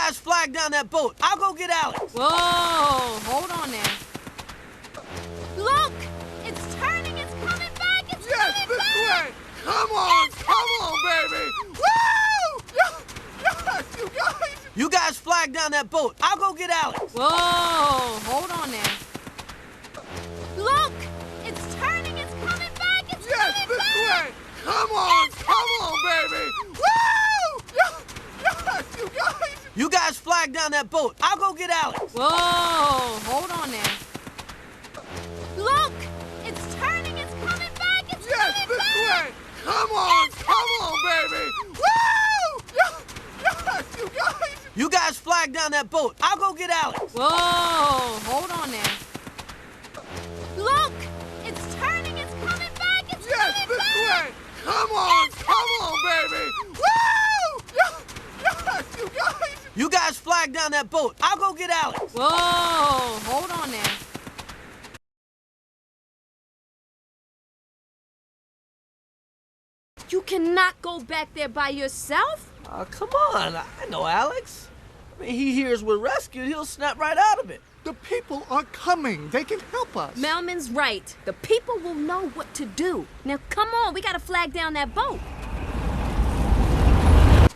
guys flag down that boat. I'll go get Alex. Whoa, hold on there. Look! It's turning, it's coming back, it's coming this back! way! Come on, baby! Woo! Yes, you guys! You guys flag down that boat. I'll go get Alex. Whoa, hold on there. Look! It's turning, it's coming back, it's coming this back! way! Come on, baby! Woo! Yes, you guys! You guys flag down that boat. I'll go get Alex. Whoa, hold on there. Look! It's turning, it's coming back, it's coming this back! way! Come on, baby! Woo! Yes, you guys! You guys flag down that boat. I'll go get Alex. Whoa, hold on there. Look! It's turning, it's coming back, it's coming this back! way! Come on, baby! Woo! Yes, you guys! You guys flag down that boat. I'll go get Alex. Whoa, hold on there. You cannot go back there by yourself? Come on. I know Alex. I mean, he hears we're rescued. He'll snap right out of it. The people are coming. They can help us. Melman's right. The people will know what to do. Now come on, we gotta flag down that boat.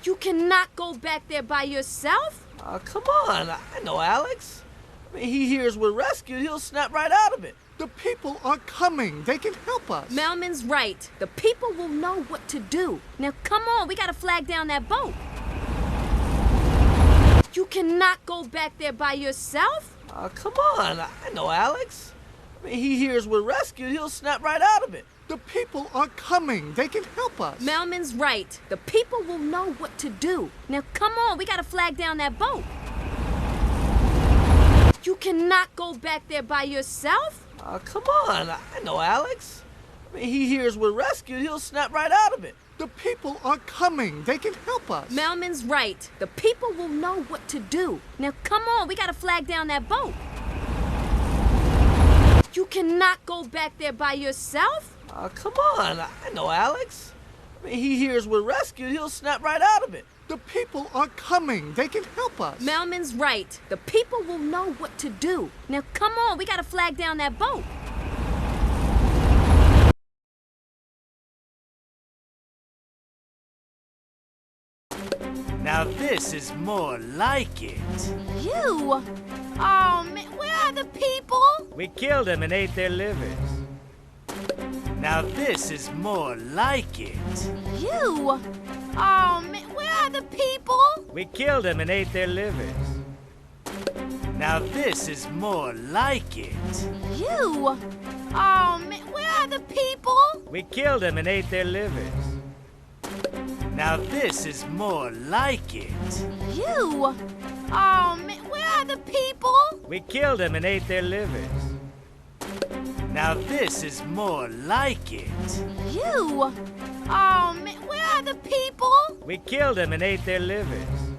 You cannot go back there by yourself? Come on. I know Alex. I mean, he hears we're rescued. He'll snap right out of it. The people are coming. They can help us. Melman's right. The people will know what to do. Now come on, we gotta flag down that boat. You cannot go back there by yourself? Come on. I know Alex. I mean, he hears we're rescued. He'll snap right out of it. The people are coming. They can help us. Melman's right. The people will know what to do. Now come on, we gotta flag down that boat. You cannot go back there by yourself? Come on. I know Alex. I mean, he hears we're rescued. He'll snap right out of it. The people are coming. They can help us. Melman's right. The people will know what to do. Now come on, we gotta flag down that boat. You cannot go back there by yourself? Come on. I know Alex. I mean, he hears we're rescued. He'll snap right out of it. The people are coming. They can help us. Melman's right. The people will know what to do. Now come on, we gotta flag down that boat. Now this is more like it. You? Oh man, where are the people? We killed them and ate their livers. Now this is more like it. You? Oh man, where are the people? We killed them and ate their livers. Now this is more like it. You? Oh man, where are the people? We killed them and ate their livers. Now this is more like it. You? Oh man, where are the people? We killed them and ate their livers. Now this is more like it. You? Oh man, where are the people? We killed them and ate their livers.